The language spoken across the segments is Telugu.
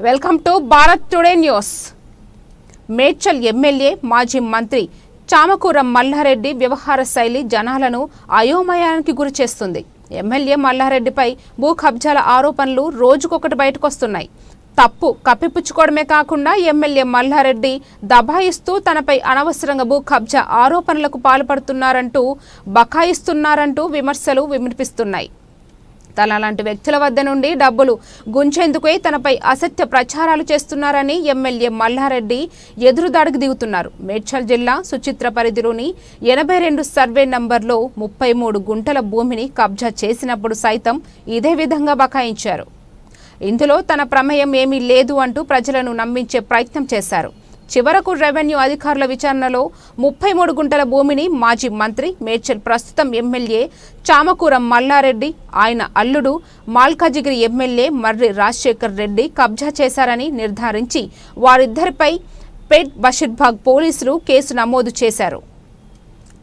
Welcome to Bharat today news. Medchal MLA మాజీ మంత్రి చామకూర మల్లారెడ్డి వ్యవహార శైలి జనాలను అయోమయానికి గురి చేస్తుంది. ఎమ్మెల్యే మల్లారెడ్డిపై భూ కబ్జాల ఆరోపణలు రోజుకొకటి బయటకొస్తున్నాయి. తప్పు కప్పిపుచ్చుకోవడమే కాకుండా ఎమ్మెల్యే మల్లారెడ్డి దబాయిస్తూ తనపై అనవసరంగా భూ కబ్జా ఆరోపణలకు పాల్పడుతున్నారంటూ బకాయిస్తున్నారంటూ విమర్శలు వినిపిస్తున్నాయి. తనలాంటి వ్యక్తుల వద్ద నుండి డబ్బులు గుంచేందుకే తనపై అసత్య ప్రచారాలు చేస్తున్నారని ఎమ్మెల్యే మల్లారెడ్డి ఎదురుదాడికి దిగుతున్నారు. మేడ్చల్ జిల్లా సుచిత్ర పరిధిలోని 82 సర్వే నంబర్లో 33 గుంటల భూమిని కబ్జా చేసినప్పుడు సైతం ఇదే విధంగా బకాయించారు. ఇందులో తన ప్రమేయం ఏమీ లేదు అంటూ ప్రజలను నమ్మించే ప్రయత్నం చేశారు. చివరకు రెవెన్యూ అధికారుల విచారణలో 33 గుంటల భూమిని మాజీ మంత్రి మేడ్చల్ ప్రస్తుతం ఎమ్మెల్యే చామకూర మల్లారెడ్డి, ఆయన అల్లుడు మాల్కాజిగిరి ఎమ్మెల్యే మర్రి రాజశేఖర్ రెడ్డి కబ్జా చేశారని నిర్ధారించి వారిద్దరిపై పేట్ బషీర్బాగ్ పోలీసులు కేసు నమోదు చేశారు.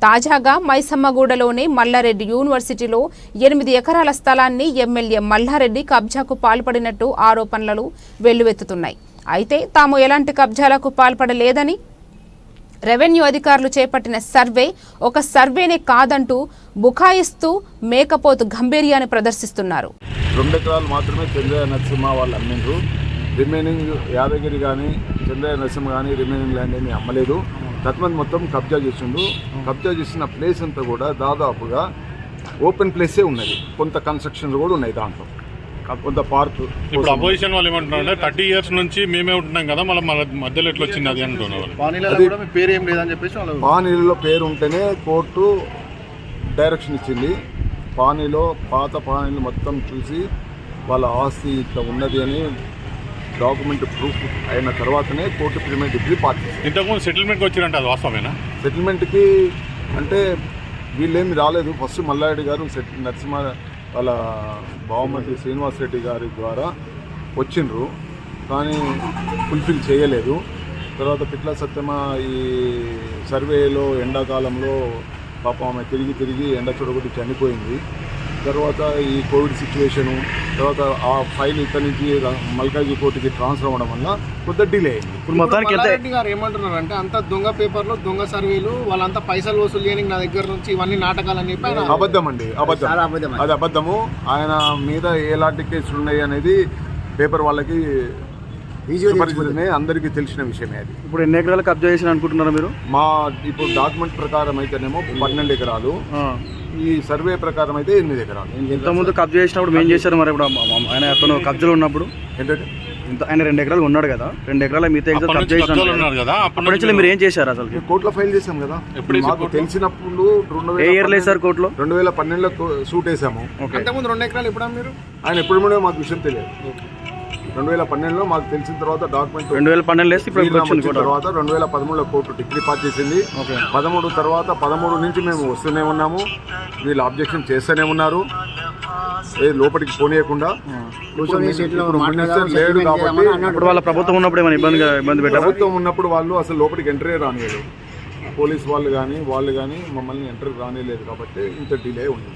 తాజాగా మైసమ్మగూడలోని మల్లారెడ్డి యూనివర్సిటీలో 8 ఎకరాల స్థలాన్ని ఎమ్మెల్యే మల్లారెడ్డి కబ్జాకు పాల్పడినట్టు ఆరోపణలు వెల్లువెత్తుతున్నాయి. అయితే తాము ఎలాంటి కబ్జాలకు పాల్పడలేదని, రెవెన్యూ అధికారులు చేపట్టిన సర్వే ఒక సర్వేనే కాదంటూ బుకాయిస్తూ మేకపోతు గంభీర్యాన్ని ప్రదర్శిస్తున్నారు. 2 ఎకరాలు మాత్రమే చంద్రయ్య నరసింహ వాళ్ళు అమ్మిండ్రు. రిమైనింగ్ యాదగిరి కానీ చంద్రయ్య నరసింహ కానీ రిమైనింగ్ ల్యాండ్ ఏమీ అమ్మలేదు. తత్మంది మొత్తం కబ్జా చేసిండు. కబ్జా చేసిన ప్లేస్ అంతా కూడా దాదాపుగా ఓపెన్ ప్లేసే ఉన్నది. కొంత కన్స్ట్రక్షన్స్ కూడా ఉన్నాయి దాంట్లో, కొంత పార్క్. ఇప్పుడు అపోజిషన్ వాళ్ళు ఏమంటున్నారు, 30 years నుంచి మేమే ఉంటున్నాం కదా, మళ్ళీ మధ్యలో ఎట్లా వచ్చింది అది అంటున్నారు. పానీలో పేరు ఉంటేనే కోర్టు డైరెక్షన్ ఇచ్చింది. పానీలో పాత పానీలు మొత్తం చూసి వాళ్ళ ఆస్తి ఇట్లా ఉన్నది అని డాక్యుమెంట్ ప్రూఫ్ అయిన తర్వాతనే కోర్టు ప్రిలిమినరీ డిగ్రీ పాస్ చేసింది. ఇంతకుముందు సెటిల్మెంట్కి వచ్చిరంటే అది వాస్తవేనా? సెటిల్మెంట్కి అంటే వీళ్ళేమి రాలేదు. ఫస్ట్ మల్లారెడ్డి గారు నరసింహ వాళ్ళ బావమంత్రి శ్రీనివాసరెడ్డి గారి ద్వారా వచ్చిండ్రు, కానీ ఫుల్ఫిల్ చేయలేదు. తర్వాత పిట్ల సత్యమ ఈ సర్వేలో ఎండాకాలంలో పాపం ఆమె తిరిగి ఎండ చూడగొట్టి చనిపోయింది. తర్వాత ఈ కోవిడ్ సిచ్యువేషను, తర్వాత ఆ ఫైల్ ఇక్కడి నుంచి మల్కాజీ కోర్టుకి ట్రాన్స్ఫర్ అవ్వడం వల్ల కొంత డిలే అయింది. ఇప్పుడు మొత్తానికి రెడ్డి గారు ఏమంటున్నారు అంటే, అంత దొంగ పేపర్లు, దొంగ సర్వేలు, వాళ్ళంతా పైసలు వసూలు చేయడానికి నా దగ్గర నుంచి ఇవన్నీ నాటకాలని చెప్పి అబద్ధం అండి, అబద్ధం. అది అబద్ధము. ఆయన మీద ఎలాంటి కేసులు ఉన్నాయి అనేది పేపర్ వాళ్ళకి అందరికీ తెలిసిన విషయమే. అది ఇప్పుడు ఎన్ని ఎకరాలు కబ్జా చేసిన అనుకుంటున్నారు మీరు? మా ఇప్పుడు డాక్యుమెంట్ ప్రకారం అయితేనేమో 12 ఎకరాలు, ఈ సర్వే ప్రకారం అయితే 8 ఎకరాలు. ఇంతకుముందు కబ్జా చేసినప్పుడు ఏం చేశారు మరి? ఇప్పుడు ఆయన అతను కబ్జాలో ఉన్నప్పుడు ఏంటంటే ఆయన 2 ఎకరాలు ఉన్నాడు కదా, 2 ఎకరాల మిగతా కబ్జా చేసినారు కదా, అప్పటి నుంచి మీరు ఏం చేశారు? అసలు కోర్టులో ఫైల్ చేసాం కదా. మాకు తెలిసినప్పుడు 2012లో సూట్ వేసాము. అంతకుముందు 2 ఎకరాలు ఇప్పుడు మీరు ఆయన ఎప్పుడు మాకు విషయం తెలియదు. 2012లో మాకు తెలిసిన తర్వాత డాక్యుమెంట్ 2012 తర్వాత 2013లో కోర్టు డిగ్రీ పాస్ చేసింది. 13 తర్వాత 13 నుంచి మేము వస్తూనే ఉన్నాము. వీళ్ళు ఆబ్జెక్షన్ చేస్తూనే ఉన్నారు, లోపలికి పోనీయకుండా. లేడు కాబట్టి ఇప్పుడు వాళ్ళ ప్రభుత్వం ఉన్నప్పుడు ఏమైనా ఇబ్బంది పెట్టారు? ప్రభుత్వం ఉన్నప్పుడు వాళ్ళు అసలు లోపలికి ఎంట్రీ రానిలేదు. పోలీస్ వాళ్ళు కానీ మమ్మల్ని ఎంట్రీ రానిలేదు కాబట్టి ఇంత డిలే ఉంది.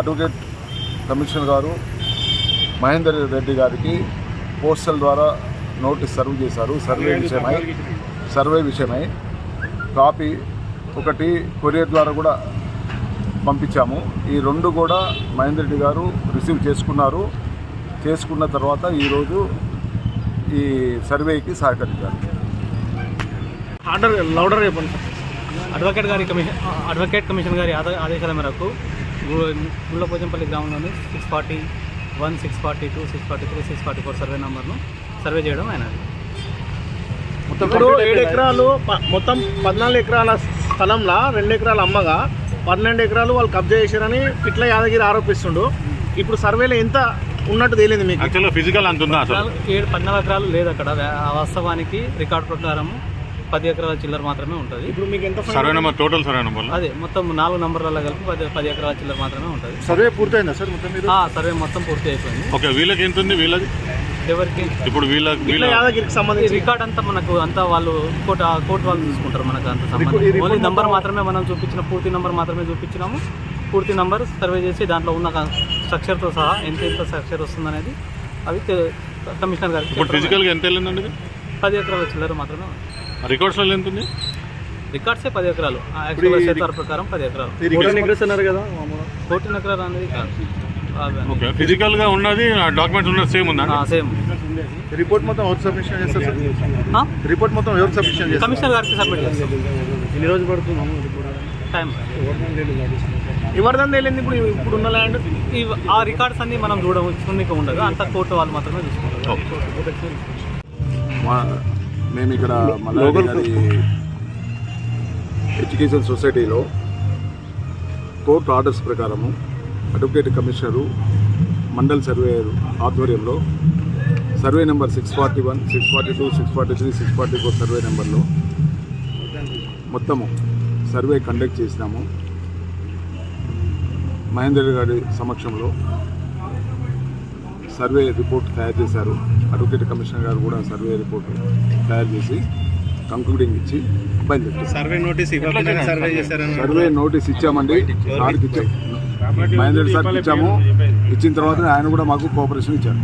అడ్వకేట్ కమిషనర్ గారు మహేందర్ రెడ్డి గారికి పోస్టల్ ద్వారా నోటీస్ సర్వ్ చేశారు. సర్వే విషయమై కాపీ ఒకటి కొరియర్ ద్వారా కూడా పంపించాము. ఈ 2 కూడా మహేందర్ రెడ్డి గారు రిసీవ్ చేసుకున్నారు. చేసుకున్న తర్వాత ఈరోజు ఈ సర్వేకి సహకరించారు. అడ్వకేట్ కమిషన్ గారి ఆదేశాల మేరకు గుళ్ళపోచంపల్లి గ్రామంలోని 641, 642, 643, 644 సర్వే నంబర్ను సర్వే చేయడం అయినది. ఇప్పుడు 7 ఎకరాలు మొత్తం 14 ఎకరాల స్థలంలో 2 ఎకరాలు అమ్మగా 12 ఎకరాలు వాళ్ళు కబ్జా చేశారని పిట్ల యాదగిరి ఆరోపిస్తుండు. ఇప్పుడు సర్వేలో ఎంత ఉన్నట్టు తేలింది మీకు? ఫిజికల్ అంత 14 ఎకరాలు లేదు అక్కడ. వాస్తవానికి రికార్డు ప్రకారం 10 ఎకరాల చిల్లర మాత్రమే ఉంటుంది. ఇప్పుడు మీకు ఎంత survey number, total survey number అదే మొత్తం 4 నంబర్లలో కలిపి 10 ఎకరాల చిల్లర మాత్రమే ఉంటుంది. సర్వే పూర్తయిందా సార్? మొత్తం సర్వే మొత్తం పూర్తి అయిపోయింది. ఓకే, వీళ్ళకి ఎంత ఉంది? వీళ్ళది ఎవరికి? ఇప్పుడు వీళ్ళ యాదగిరికి సంబంధించి రికార్డ్ అంతా మనకు అంతా వాళ్ళు కోర్టు వాళ్ళు తీసుకుంటారు. మనకు అంత సంబంధం ఓన్లీ నంబర్ మాత్రమే మనం చూపించిన, పూర్తి నంబర్ మాత్రమే చూపించినాము. పూర్తి నంబర్ సర్వే చేసి దాంట్లో ఉన్న స్ట్రక్చర్తో సహా ఎంత స్ట్రక్చర్ వస్తుందనేది అవి కమిషనర్ గారికి ఇప్పుడు ఫిజికల్గా ఎంత వెళ్ళిందండి ఇది 10 ఎకరాలు చిల్లర మాత్రమే రికార్డ్స్లో ఎంత ఉంది? రికార్డ్సే 10 ఎకరాలు యాక్చువల్ సెక్టార్ ప్రకారం 10 ఎకరాలు 14 ఎకరాలు అన్నారు కదా 14 ఎకరాలు అనేది కాదు ఓకే, ఫిజికల్గా ఉన్నది డాక్యుమెంట్స్ ఉన్నది సేమ్ ఉందా? సేమ్ రిపోర్ట్ మొత్తం ఎవరు సబ్మిషన్ చేస్తారు సార్? రిపోర్ట్ మొత్తం ఎవరు సబ్మిషన్ చేస్తారు? కమిషనర్ గారికి సబ్మిట్ చేస్తాం. ఎన్ని రోజులు పడుతుంది టైం ఎవరిదని తేలింది ఇప్పుడు ఉన్న ల్యాండ్? ఆ రికార్డ్స్ అన్ని మనం చూడడానికి ఉండదు, అంత కోర్టు వాళ్ళు మాత్రమే చూసుకుంటారు. మేము ఇక్కడ మల్లారెడ్డి గారి ఎడ్యుకేషన్ సొసైటీలో కోర్టు ఆర్డర్స్ ప్రకారము అడ్వకేట్ కమిషనరు మండల్ సర్వేయర్ ఆధ్వర్యంలో సర్వే నెంబర్ 641, 642, 643, 644 సర్వే నెంబర్లో మొత్తము సర్వే కండక్ట్ చేసినాము. మహేందర్ గారి సమక్షంలో సర్వే రిపోర్ట్ తయారు చేశారు. అడ్వకేట్ కమిషనర్ గారు కూడా సర్వే రిపోర్ట్ తయారు చేసి కంక్లూడింగ్ ఇచ్చి బయలుదేరారు. సర్వే నోటీస్ సర్వే చేశారని సర్వే నోటీస్ ఇచ్చామండి, సార్కి ఇచ్చాము, మహేందర్ సార్కి ఇచ్చాము. ఇచ్చిన తర్వాత ఆయన కూడా మాకు కోఆపరేషన్ ఇచ్చారు.